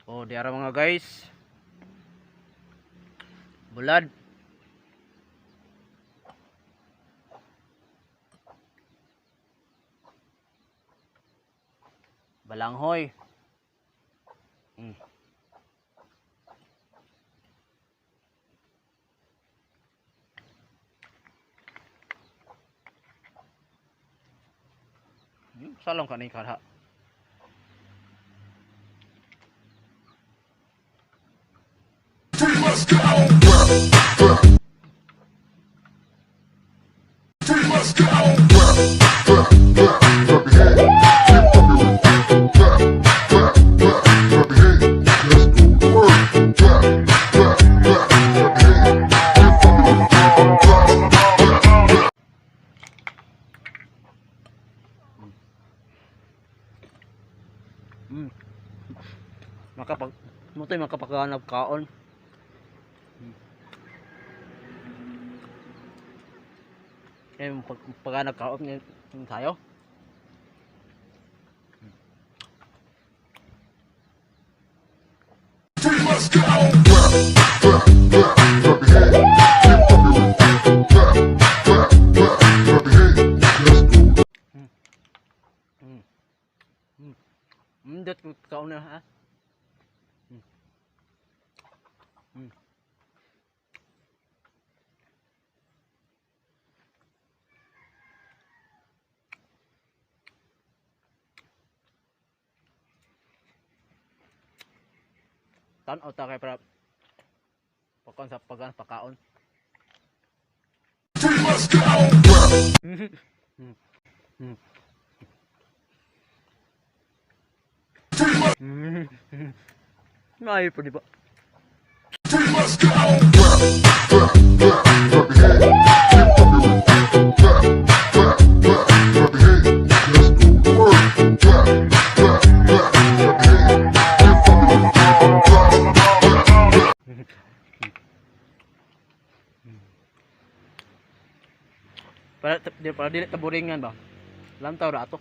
Oh, di ara mga guys. Bulad. Balanghoy. Hmm. Salong ka ni kada. Let's go. Let's go. Hmm. Mutoy makapaghanap kaon. Paghanap kaon ng tayo. Let's go. Dot kaon na ha. Tan-aw ta kay para pakon sa pagkaon. Let's go. Ay, po di ba? Let's go. Para dili taburingan ba? Lantaw ra ato.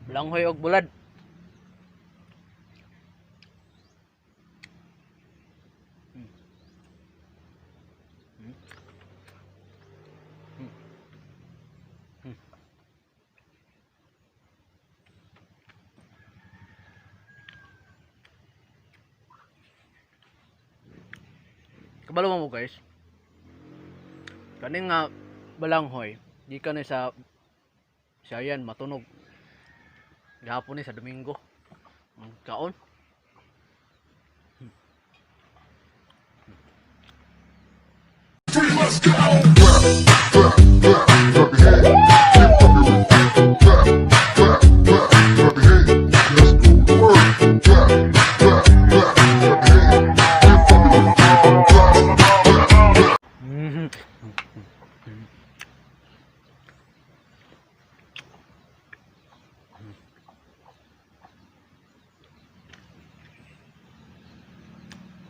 Balanghoy og bulad. Kabalo mo guys. Kaning nga balanghoy, di ka na sa yan matunog. Gahapon ni sa Domingo. Kaon. Let's go.